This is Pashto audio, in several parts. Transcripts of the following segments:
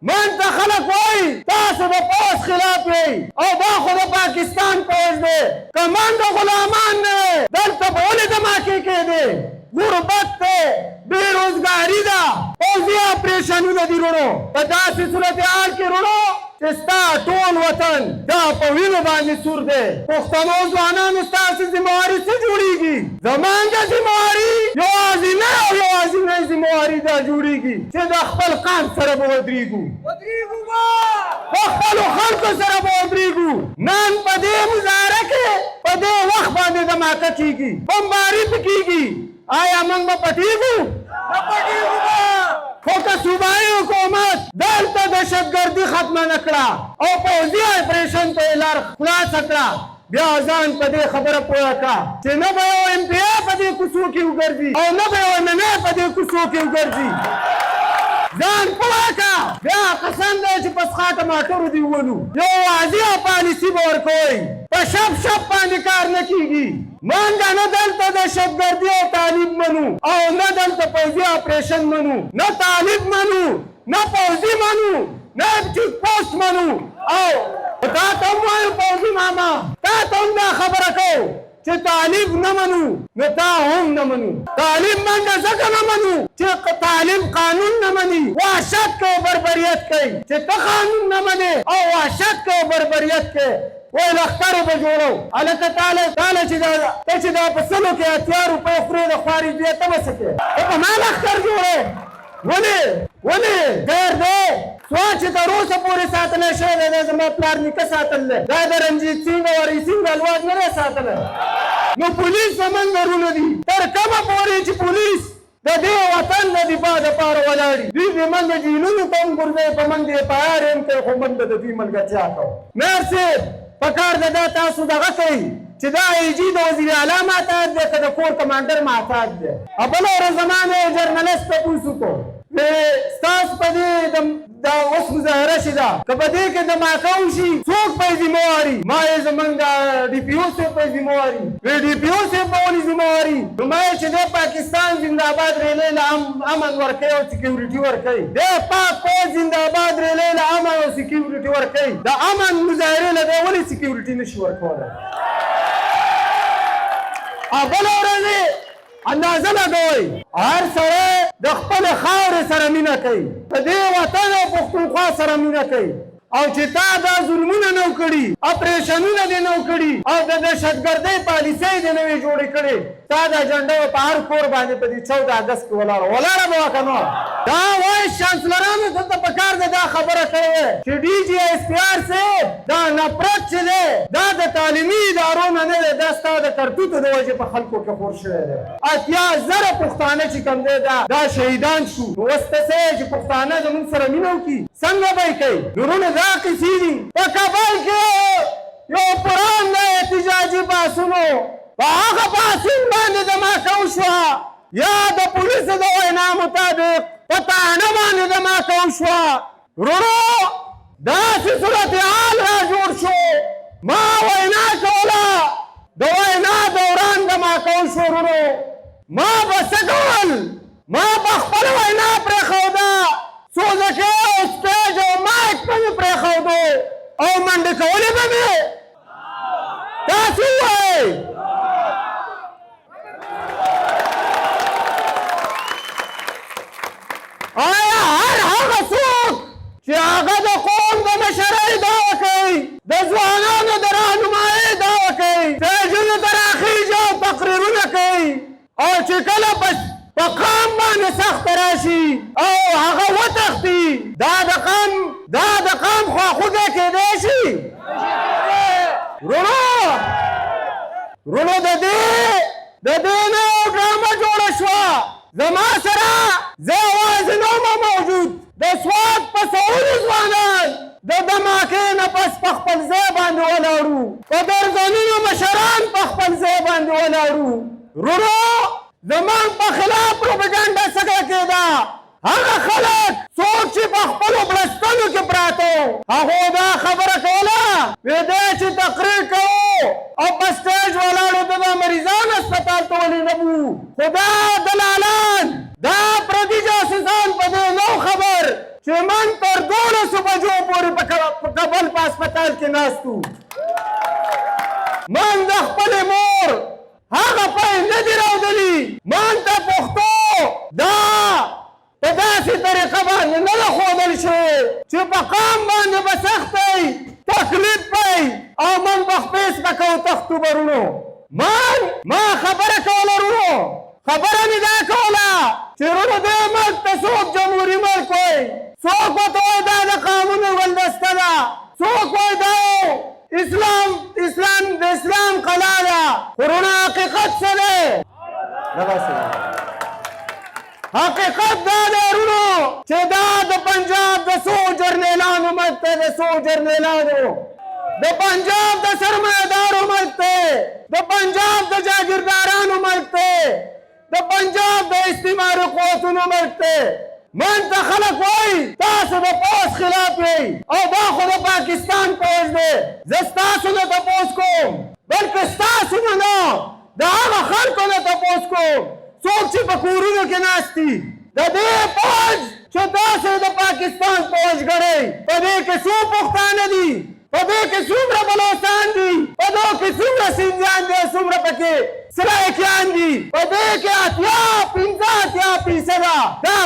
من ته خلک وایي تاسو د پوځ خلاف یئ او دا خو د پاکستان پوځ دی که من د غلامان نه وی دلته به ولې دماکې کېدې غربت دی بېروزګاري ده پوځي اپریشنونه دي وروڼو په داسې صورتحال کې وروڼو چې ستا ټول وطن دا په وینو باندې سور دی پښتنو ځوانانو ستاسې ذمهواري څه جوړېږي زمونږ ذمهواري یوازینۍ او یوازینۍ ذمهواري دا جوړېږي چې د خپل قام سره به ودرېږو په خپلو خلکو سره به ودرېږو نن په دې مظاهره کې په دې وخت باندې دماکه کېږي بمباري پې کېږي آیا موږ به پټېږو نه پټېږو خو که صوبایي حکومت دلته دهشتګردي ختمه نه کړه او پوځي اپریشن ته یې لار خلاصه کړه بیا ځان په دې خبره پوه کړه چې نه به یو ایم پي ای په دې کوڅو کې وګرځي او نه به یو ایم ایم ای په دې کوڅو کې وګرځي ځان پوه کړه بیا قسم دی چې په څښا ټماټرو دې وولو یو واضحه پالیسي به ورکوئ په شپ شپ باندې کار نه کېږي موږ نه دلته دهشتګردي او طالب منو او نه دلته پوځي اپریشن منو نه طالب منو نه پوځي منو نه چیک پوسټ منو او تا ته هم وایو پوځي ماما تا ته هم دا خبره کوو چې طالب نه منو نو تا هم نه منو طالب منډه ځکه نه منو چې طالب قانون نه مني وحشت کوي بربریت کوي چې ته قانون نه منې او وحشت کوي بربریت کوي وای لښکرې به جوړو هلکه تاله چې ته چې دا په سلو کې اتیا روپۍ خورې د خوارجې ته به څه کوې ته په ما لښکر جوړې ولې ډېر دی سوچ چې تر اوسه پورې ساتلی شوی دی دا زما پلار نیکه ساتل دی دا د رنجیت سینګ او هری سینګ الواز نه دی ساتلی نو پولیس زموږ ورونه دي تر کومه پورې چې پولیس د دې وطن د دفاع دپاره ولاړ دي دوی زموږ د جهیلونو ته هم غورځوي په موږ د اف آی آر هم کوي خو موږ به د دوی ملګرتیا کوو میر صاحب پکار ده دا تاسو دغه کوي چې دا ای جي د وزیر اعلی محتاج دی که د کور کمانډر محتاج دی بله ورځ زما نه یو جرنلسټ تپوس وکړو ستاسو په دې دا اوس مظاهره چې ده که په دې کې دماکه وشي څوک به یې ذمهواري ما یې زمونږ ډي پي او صاحب به یې ذمهواري وی ډي پي او صاحب به ولې ذمهواري نو ما یې چې دی پاکستان زنده‌باد ریلۍ له امن ورکوي او سکیورټي ورکوي دی پاک فوج زنده‌باد ریلۍ له امن او سکیورټي ورکوي د امن مظاهرې له دی ولې سکیورټي نشي ورکولی بله ورځ اندازه لګوئ هر سړی د خپلې خاورې سره مینه کوي په دې وطن او پښتونخوا سره مینه کوي او چې تا دا ظلمونه نه کړي اپریشنونه دې نه کړي او د دهشتګردۍ پالیسۍ دې نه وي جوړې کړې تا دا جنډه په هر کور باندې په دې 14 اګست کې ولاړه به وه که نه دا وایس چانسلرانو ته ته پکار ده دا خبره کوي چې ډي جي ایس پي آر صاحب دا نفرت چې دی دا د تعلیمي ادارو نه نه دی دا ستا د کرتوتو د وجې په خلکو کې خور شوی دی 80,000 پښتانه چې کوم دی دا شهیدان شو نو اوس ته څه چې پښتانه زموږ سره مینه وکړي څنګه به یې کوي نورونه دا کیسې دي په کابل کې یو پران دی احتجاجي پاڅونو په هغه پاڅون باندې دماکه وشوه یا د پولیسو د وینا مطابق په تانه باندې دماکه وشوه ورونو داسې صورتحال را جوړ شو ما وینا کوله د وینا دوران دماکه وشو ورونو ما به څه کول ما به خپله وینا پرېښوده سوزکې او سټیج او مایک به مې پرېښودو او منډې کولې به مې تاسو ووایئ آیا هر هغه څوک چې هغه د قوم د مشرۍ دعوه کوي د ځوانانو د رهنمایۍ دعوه کوي سټیجونو ته راخیږي او تقریرونه کوي او چې کله په قام باندې سخت راشي او هغه وتښتي دا د قام خواخوږی کېدی شي ورونو د دې نه یو ډرامه جوړه شوه زما سره زه یوازې نه وم موجود د سوات په سوالو ځوانان د دماکې نه پس په خپل ځای باندې ولاړو په درځنونو مشران په خپل ځای باندې ولاړو ورونو زموږ په خلاف پروپاګانډا څنګه کېده هغه خلک څوک چې په خپلو بړستنو کې پراته هغو دا خبره کوله وی دی چې تقریر کوو او په سټیج ولاړو ته د مریضان هسپتال ته ولې نه بو خو دا دلالان دا پردي جاسوسان په دې نو خبر چې من تر 12 په هسپتال کې ناست وو من د خپلې مور هغه پای نه دي راوړلي من ته پښتو دا په داسې طریقه باندې نه ده ښودل شوې چې په قام باندې به سخت وي تکلیف وي او من به خپېس به کوو تښتو برونو ما خبره کوله رونو خبره مې دا کوله چې رونو دې ملک ته څوک جمهوري ملک وایي څوک ورته وایي دا د قانونو ګلدسته ده څوک وایي دا اسلام قلا ده خو رونو حقیقت څه دی حقیقت دا دی رونو چې دا د پنجاب د څو جرنیلانو ملک دی د څو جرنیلانو د پنجاب د سرمایه‌دارو ملک دی د پنجاب د جاګیردارانو ملک دی د پنجاب د استعماري قوتونو ملک دی من ته خلک وایي تاسو د پوځ خلاف یئ او دا خو د پاکستان پوځ دی زه ستاسو نه تپوس کوم بلکې ستاسو نه نه د هغه خلکو نه تپوس کوم څوک چې په کورونو کې ناست دي د دې پوځ چې تاسو د پاکستان پوځ ګڼئ په دې کې څو پښتانه دي په دې کې څومره بلوچستان دي په دې کې څومره سندیان دي څومره پکې سرایکیان دي په دې کې 85% دا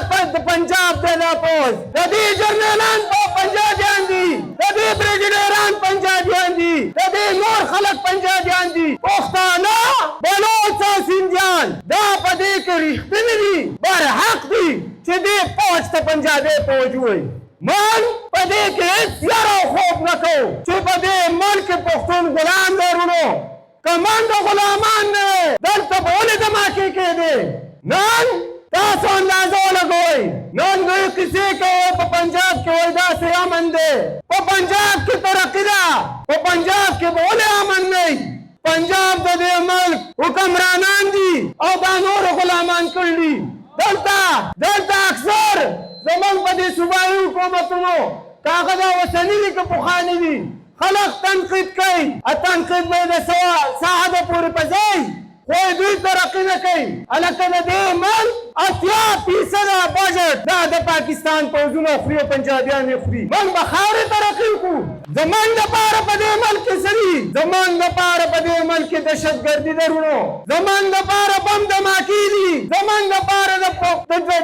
پنجاب دی دا پوځ د دې جرنیلان پنجابیان دي د دې بریګیډیران پنجابیان دي د دې نور خلک پنجابیان دي پښتانه بلوچ او سندیان دا په دې کې رښتیني دي برحق دي چې دې پوځ ته پنجابي پوځ وایي من په دې کې هېڅ یار او خوب نه کوو چې په دې ملک پښتون غلام دی رونو که من د غلامان نه وی دلته به ولې دماکې کېدې نن تاسو اندازه ولګوئ نن دوی کیسې کوي په پنجاب کې وایي داسې امن دی په پنجاب کې ترقي ده په پنجاب کې به ولې امن نه وي پنجاب د دې ملک حکمرانان دي او دا نور غلامان کړي دي دلته اکثر زمونږ په دې صوبایي حکومتونو که هغه دا اوسني دي که پخواني دي خلک تنقید کوي تنقید به یې د څه حده پورې په ځای خو دوی ترقي نه کوي هلکه د دې ملک 80% بجټ دا د پاکستان پوځونه خوري او پنجابیان یې خوري موږ به خاورې ترقي وکړو زمونږ دپاره په دې ملک کې څه دي زمونږ دپاره په دې ملک کې دهشتګردي ده رونو زمونږ دپاره بم دماکې دي زمونږ دپاره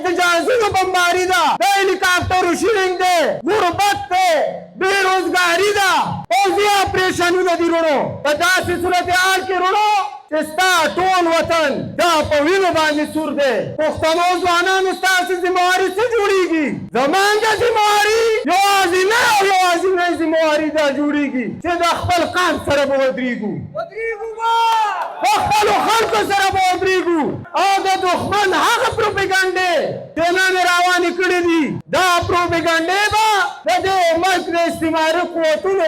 د جهازونو بمباري ده د هلیکاپټرو شیرنګ دی غربت دی بېروزګاري ده پوځي اپریشنونه دي رونو په داسې صورتحال کې رونو چې ستا ټول وطن دا په وینو باندې سور دی پښتنو ځوانانو ستاسې ذمهواري څه جوړېږي زمونږ ذمهواري یوازینۍ او یوازینۍ ذمهواري دا جوړېږي چې د خپل قام سره به ودرېږو په خپلو خلکو سره به ودرېږو او د دښمن هغه پروپیګنډې چې نن روانې کړي دي دا پروپیګنډې به د دې ملک د استعماري قوتونو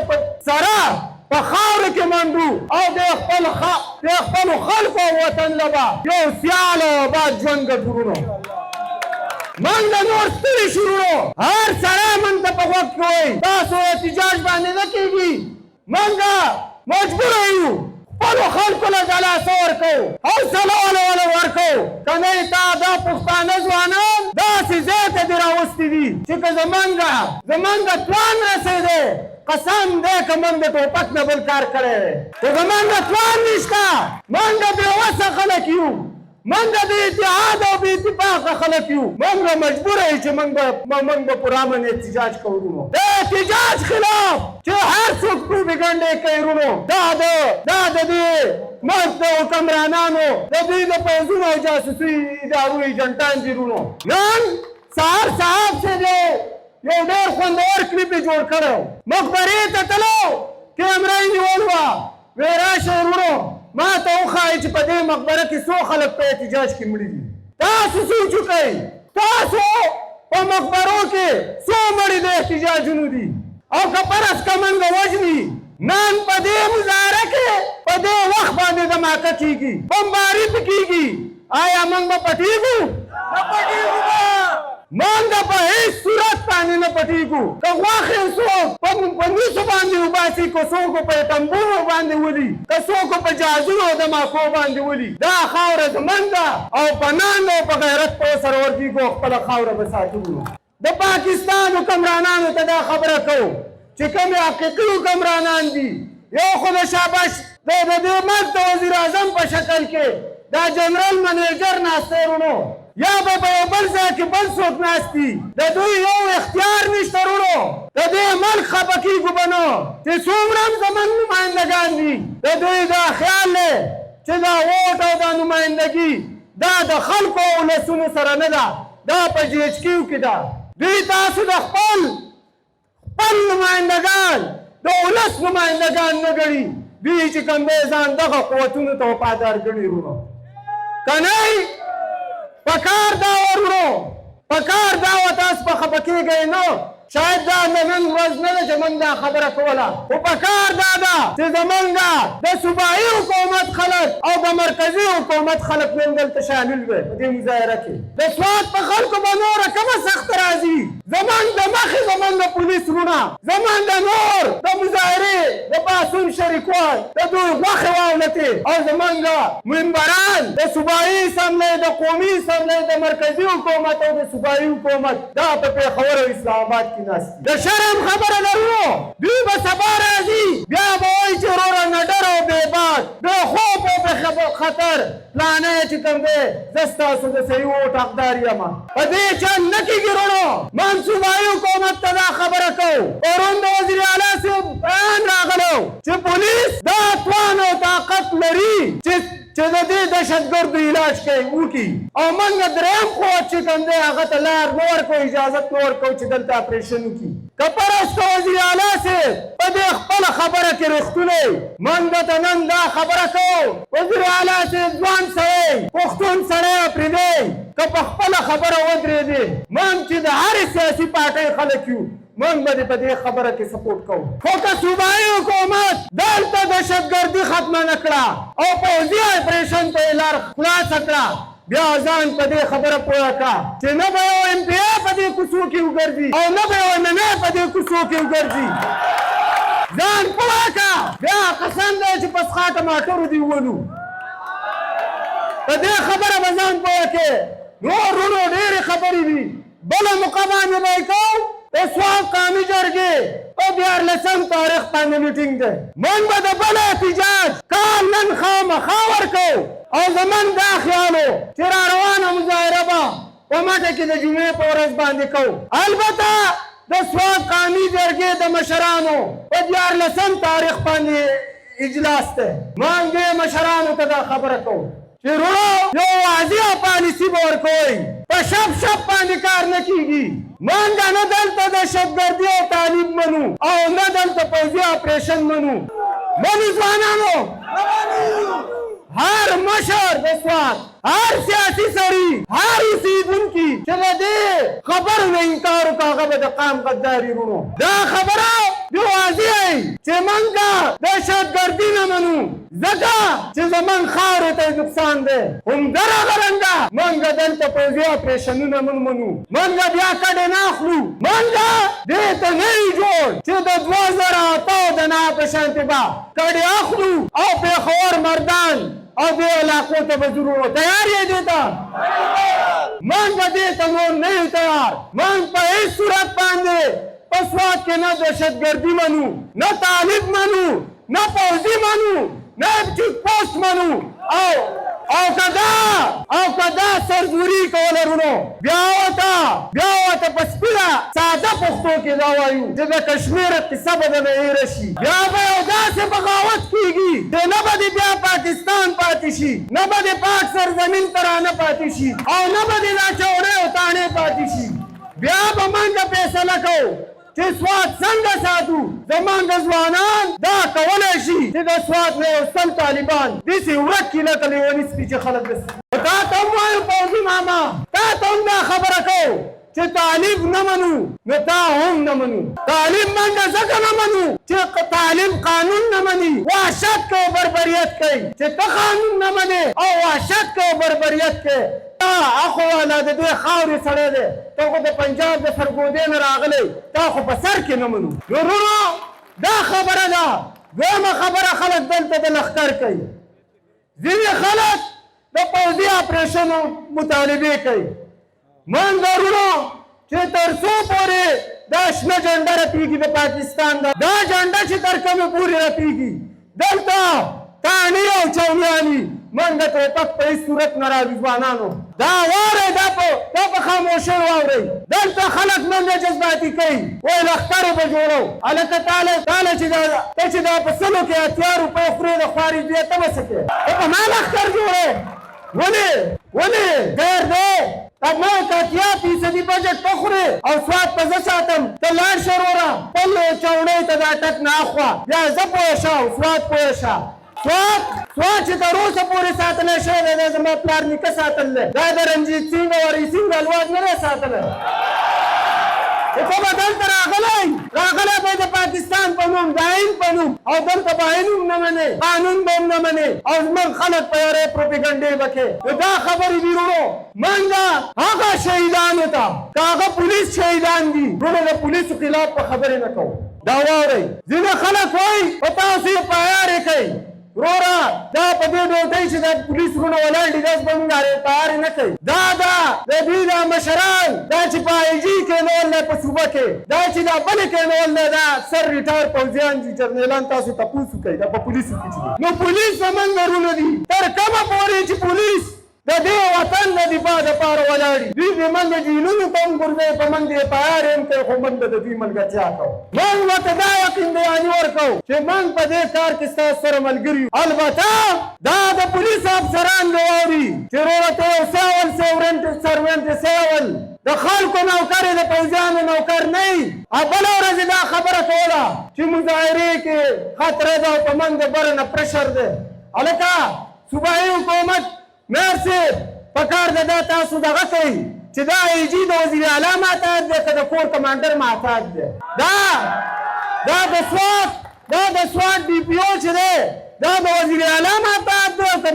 سره په خاورو کې منډو او د خپلو خلکو او وطن له به یو سیال او آباد ژوند ګټو رونو موږ د نور ستړي شو رونو هر سړی موږ ته په غوږ کې وایي تاسو احتجاج باندې نه کېږي موږ مجبوره یو خپلو خلکو له جلاسه ورکوو حوصله ورکوو که نه تا دا پښتانه ځوانان داسې ځای ته دې راوستي دي چې که زمونږ توان رسېدی قسم دی که موږ د ټوپک نه بل کار کړی دی خو زمونږ توان نشته موږ بېوسه خلک یو موږ د اتحاد او بې اتفاقه خلک یو موږ مجبوره یو چې موږ به پر امن احتجاج کوو رونو د احتجاج خلاف چې هر څوک پروپیګنډې کوي رونو دا د دې ملک د حکمرانانو د دوی د پوځونو او جاسوسي ادارو ایجنټان دي رونو نن سهار صاحب چې دی یو ډېر خوندور کلیپ یې جوړ کړی مقبرې ته تلو کیمره یې نیول وه وی راشئ ورونو ما ته وښایي چې په دې مقبره کې څو خلک په احتجاج کې مړي دي تاسو سوچ وکئ تاسو په مقبرو کې څو مړي د احتجاجونو دي او که فرض که موږ وژني نن په دې مظاهره کې په دې وخت باندې دماکه کېږي بمباري پې کېږي آیا موږ به پټېږو نه پټېږو موږ په هېڅ صورت باندې نه پټېږو که غوښې څوک په نیسو باندې وباسي که څوک په تمبونو باندې ولي که څوک په جهازونو او دماکو باندې ولي دا خاوره زموږ ده او په ننګ او په غیرت به سره ورکېږو خپله خاوره به ساتو د پاکستان حکمرانانو ته دا خبره کوو چې کوم حقیقي حکمرانان دي یو خو د شاباش د دې ملک د وزیر اعظم په شکل کې دا جنرال منیجر ناستی ورونو یا به په یو بل ځای کې بل څوک ناست دي د دوی یو اختیار نشته ورونو د دې ملک خفه کېږو به نو چې څومره هم زموږ نمایندګان دي د دوی دا خیال دی چې دا ووټ او دا نمایندګي دا د خلکو او ولسونو سره نه ده دا په جی ایچ کیو کې ده دوی تاسو د خپل نمایندګان د ولس نمایندګان نه ګڼي دوی چې کوم دی ځان دغه قوتونو ته وفادار ګڼي ورونو که نه پکار دا ورونو پکار دا و تاسو په خفه کېږئ نو شاید دا نن ورځ نه ده چې موږ دا خبره کوله خو پکار دا ده چې زموږ د صوبایي حکومت خلک او د مرکزي حکومت خلک نن دلته شامل وي په دې مظاهره کې د سوات په خلکو به نوره کومه سخته راځي زموږ د مخې زموږ د پولیس وروڼه زموږ د نور د مظاهرې د پاڅون شریکوال د دوی غوښې واولتې او زموږ ممبران د صوبایي اسمبلۍ د قومي اسمبلۍ د مرکزي حکومت او د صوبایي حکومت دا په پېښور او اسلام آباد کې د شرم خبره لرو دوی به سبا راځي بیا به وایي چې وروره نه ډر او بېباد د خوب او خطر پلانی چې کوم دی زه ستاسو د صحیح ووټ حقدار یم په دې چل نه کېږي وروڼو موږ صوبایي حکومت ته دا خبره کوو پرون د وزیر اعلی صاحب بیان راغلو چې پولیس دا توان او طاقت لري چې د دې دهشتګردو علاج کوي وکړي او موږ درېیم قوت چې کوم دی هغه ته لار نه ورکوو اجازت نه ورکوو چې دلته اپریشن وکړي که پرسته وزیر اعلی صاحب په دې خپله خبره کې رښتونی موږ درته نن دا خبره کوو وزیر اعلی صاحب ځوان سړی پښتون سړی پرېږدئ که په خپله خبره ودرېدې موږ چې د هرې سیاسي پارټۍ خلک یو موږ به دې په دې خبره کې سپورټ کوو خو که صوبایي حکومت دلته دهشتګردي ختمه نه کړه او پوځي اپریشن ته یې لار خلاصه کړه بیا ځان په دې خبره پوه کړه چې نه به یو ایم پی ای په دې کوڅو کې وګرځي او نه به یو ایم ایم ای په دې کوڅو کې وګرځي ځان پوه کړه بیا قسم دی چې په څښا ټماټرو دې وولو په دې خبره به ځان پوه کړې نور وروڼو ډېرې خبرې دي بله موقع باندې به یې کوو د سوات قومي جرګې په 14 تاریخ باندې میټینګ دی موږ به د بل احتجاج کال نن خامخا ورکوو او زموږ دا خیال و چې را روانه مظاهره به په مټه کې د جمعې په ورځ باندې کوو البته د سوات قومي جرګې د مشرانو په 14 تاریخ باندې اجلاس دی موږ دې مشرانو ته دا خبره کوو چې وروڼو یو واضحه پالیسي به ورکوئ په شپ باندې کار نه کېږي موږ نه دلته دهشتګردي او تعلیم منو او نه دلته پوځي اپریشن منو ځوانانو هر مشر د سوات هر سیاسي سړي هر اوسېدونکي چې د دې خبرو نه انکار وکړه هغه به د قام غداري وروڼو دا خبره دې واضح چې موږ دهشتګردي نه منو ځکه چې زموږ خاورې ته نقصان دی همدارنګه موږ دلته پوځي اپریشنونه منو موږ بیا کډې نه اخلو موږ دې ته نه یو جوړ چې د 2008 د نه په شانتې به کډې اخلو او پېښور مردان او دې علاقو ته به ځو تیار یې دې ته موږ دې ته نور نه یو تیار موږ په هېڅ صورت باندې په سوات کې نه دهشتګردي منو نه طالب منو نه پوځي منو نه چیک پوسټ منو او کدا سرزوري کوله وروڼو بیا ورته په سپینه ساده پښتو کې دا وایو چې د کشمیر قصه به درنه هېره شي بیا به یو داسې بغاوت کېږي چې نه به دې بیا پاکستان پاتې شي نه به دې پاک سرزمین ته رانه پاتې شي او نه به دې دا چوړې او تاڼې پاتې شي بیا به موږ فیصله کوو چې سوات څنګه ساتو زموږ ځوانان دا کولی شي چې د سوات نه یو سل طالبان داسې ورک کړي لکه لیوني سپي چې خلک تا ته هم وایو پوځي ماما تا ته هم دا خبره کوو چې طالب نه منو نو تا هم نه منو طالب منډه ځکه نه منو چې طالب قانون نه مني وحشت کوي بربریت کوي چې ته قانون نه منې او وحشت کوي بربریت کوي اخو والا د دې خاورې سړی دی ته خو د پنجاب د سرګودې نه راغلی تا خو په سر کې نه منو وروڼو دا خبره ده دویمه خبره خلک دلته د لښکر کوي ځینې خلک د پوځي اپریشنو مطالبې کوي موږ وروڼو چې تر څو پورې دا شنه جنډه رپېږي د پاکستان دا جنډه چې تر کومې پورې رپېږي دلته تاڼي او چونیاني منډه ټوپک په هېڅ صورت نه راځي ځوانانو دا واورئ دا په خاموشۍ واورئ دلته خلک منډه جذباتي کوي وایي لښکرې به جوړو هلکه تاله چې دا په سلو کې 80 روپۍ خورې د خواري دوی ته به څه کوې ته په ما لښکر جوړې ولې غیر دی ما 80% بجټ پخورې او سواد په زه ساتم ته لاړ شه وروره خپل چوڼۍ ته دا ټک نه اخوا بیا زه پوه شه او سواد پوه شه سواد چې تر اوسه پورې ساتلی شوی دی دا زما پلار نیکه ساتل دی دا د رنجیت سینګ او هری سینګ الواد نه دی ساتلی خو به دلته راغلی به د پاکستان په نوم د آئین په نوم او دلته به آئین هم نه منې قانون به هم نه منې او زموږ خلک په یارې پروپیګنډې به کوې دا خبرې دي وروڼو منګه هغه شهیدانو ته که هغه پولیس شهیدان دي وروڼو د پولیسو خلاف په خبرې نه کوو دا واورئ ځینې خلک وایي په تاسو یې پایارې کوي وروره دا په دې ډوټۍ چې د پولیس وروڼه ولاړ دي داس به موږ پایارې نه کوي دا د دوی دا مشران دا چې په آی جي کېنول دی په صوبه کې دا چې دا بلې کېنول دی دا سر ریټایر پوځیان دي جرنیلان تاسو تپوس وکړئ دا په پولیسو کې نو پولیس زموږ ورونه دي تر کومه پورې چې پولیس د دې وطن د دفاع دپاره ولاړ دي دوی زموږ د جهیلونو ته هم غورځوي په موږ یې پایارې هم کوي خو موږ به د دوی ملګرتیا کوو موږ ورته دا یقین بیاني ورکوو چې موږ په دې کار کې ستاسو سره ملګري یو البته دا د پولیسو افسران به واوري چې وروره ته یو سرونټ د خلکو نوکر د پوځیانو نوکر نه یي بله ورځ دا خبره کوله چې مظاهرې کې خطره ده او په موږ د بره نه پرشر دی هلکه صوبایي حکومت میر صاحب پکار ده دا تاسو دغه کوئ چې دا آی جي د وزیر اعلی محتاط دی که د کور کمانډر محتاط دی دا د سوات ډي پي او چې دی دا د وزیر اعلی محتاط دی او که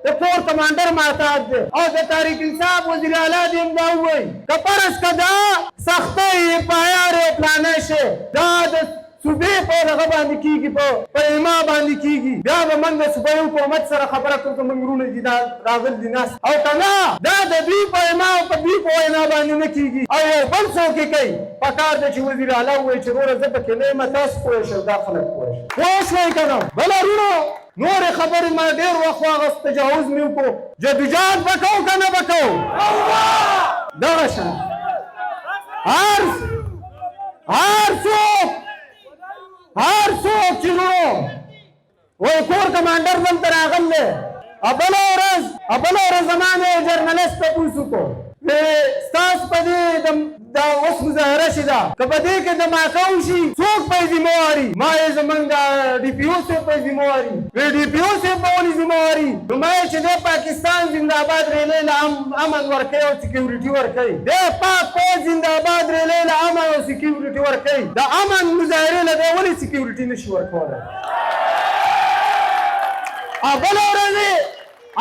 د کور کمانډر محتاط دی او د طارق انصاف وزیر اعلی دی هم دا ووایي که فرض که دا سختۍ پایارې پلانۍ شی دا د صوبې په دغه باندې کېږي په ایما باندې کېږي بیا به موږ د صوبایي حکومت سره خبره کوو که موږ وروڼه دي دا راغلي دي ناست او که نه دا د دوی په ایما او په دوی په وینا باندې نه کېږي او یو بل څوک یې کوي پکار ده چې وزیر اعلی ووایي چې وروره زه پکې نه یم تاسو پوه شئ دا خلک پوه شي پوه شوئ که نه بله وروڼو نورې خبرې ما ډېر وخت واغست تجاوز مې وکړو جدوجهد به کوو که نه به کوو دغه شان هر څوک چې وروڼو وایي کور کمانډر دلته راغلی دی بله ورځ زما نه یو جرنلست تپوس وکړو ستاسو په دې دا اوس مظاهره چې ده که په دې کې دماکه وشي څوک به یې ذمهواري ما یې زموږ د ډي پي او صاحب به یې ذمهواري وی ډي پي او صاحب به ولې ذمهواري نو ما یې چې دی پاکستان زنده‌باد ریلۍ له امن ورکوي او سکیورټي ورکوي دی پاک فوج زنده‌باد ریلۍ له امن او سکیورټي ورکوي د امن مظاهرې له دی ولې سکیورټي نشي ورکولی بله ورځ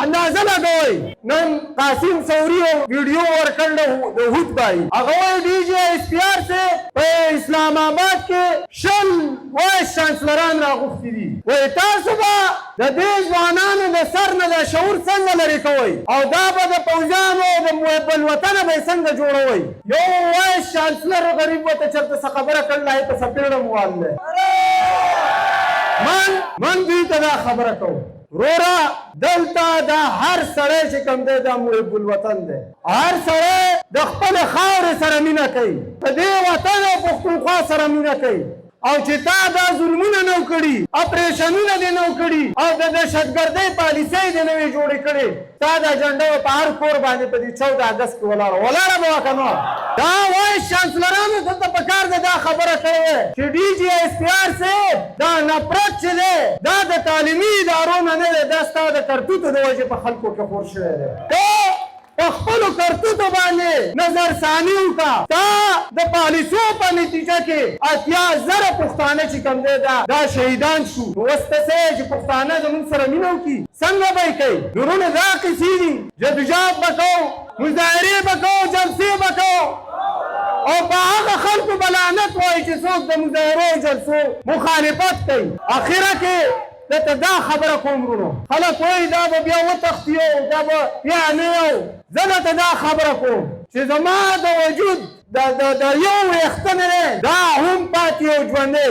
اندازه لګوئ نن قاسم ثوري ویډیو ورکړ د هود بھائی هغه وایي ډي جي ایس پي آر صاحب په اسلام آباد کې 20 وایس چانسلران راغوښتي دي وایي تاسو به د دې ځوانانو د سر نه دا شعور څنګه لرې کوئ او دا به د پوځیانو او د بل وطنه به یې څنګه جوړوئ یو وایس چانسلر غریب ورته چېرته څه خبره کړله یې په څپېړه موال دی من دوی ته دا خبره کوو وروره دلته دا هر سړی چې کوم دی دا محب الوطن دی هر سړی د خپلې خاورې سره مینه کوي د دې وطن او پښتونخوا سره مینه کوي او چې تا دا ظلمونه نو کړي اپریشنونه دې نو کړي او د دهشتګردۍ پالیسۍ دې نوې جوړې کړې تا دا جنډه په هر کور باندې په دې 14 اګست کې ولاړه به وه که نه دا وایس چانسلرانو ته ته پکار دی دا خبره کوي چې ډي جي ایس پي آر صاحب دا نفرت چې دی دا د تعلیمي ادارو نه نه دی دا ستا د کرتوتو د وجې په خلکو کې خور شوی دی په خپلو کرتوتو باندې نظرثاني وکړه تا د پالیسو په نتیجه کې 80,000 پښتانه چې کوم دی دا شهیدان شو نو اوس ته څه چې پښتانه زموږ سره مینه وکړي څنګه به یې کوي نورونه دا قصې دي جدوجهد به کوو مظاهرې به کوو جلسې به کوو او په هغه خلکو به لعنت وایي چې څوک د مظاهرو جلسو مخالفت کوي اخره کې دته دا خبره کوم ورونو خلک وایي دا به بیا وتښتي او دا به بیا نه یو زه درته دا خبره کوم چې زما د وجود د یو ویښته نه دی دا هم پاتې یو ژوندی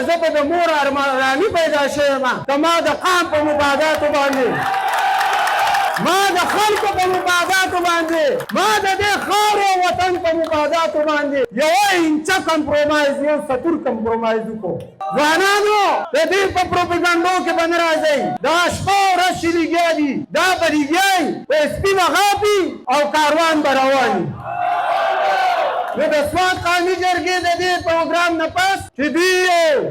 زه به د مور ارماني پیدا شوی یم زما د قام په مفاداتو باندې ما د خلکو په مفاداتو باندې ما د دې خاورې او وطن په مفاداتو باندې یوه انچه کمپرومایز یو سطور کمپرومایز وکړو ځوانانو د دې په پروپاګانډو کې به نه راځئ دا شپه او ورځ چې لګیا دي دا به لګیا په سپي به غاپي او کاروان به روان وي نو د سوات قومي جرګې د دې پروګرام نه پس چې دوی یو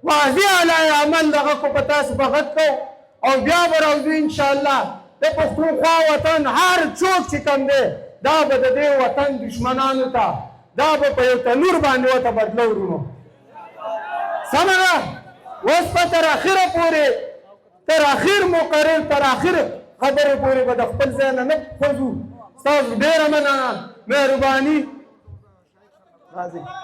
واضح علی عمل دغه کو په تاسو به غږ کوو او بیا به راوځو انشاءالله د پښتونخوا وطن هر څوک چې کوم دی دا به د دې وطن دشمنانو ته دا به په یو تنور باندې ورته بدلو ورونو سمه ده اوس په تر اخره پورې تر اخر مقرر تر اخر خبرې پورې به د خپل ځای نه نه خوځو ستاسو ډېره مننه مهرباني راځئ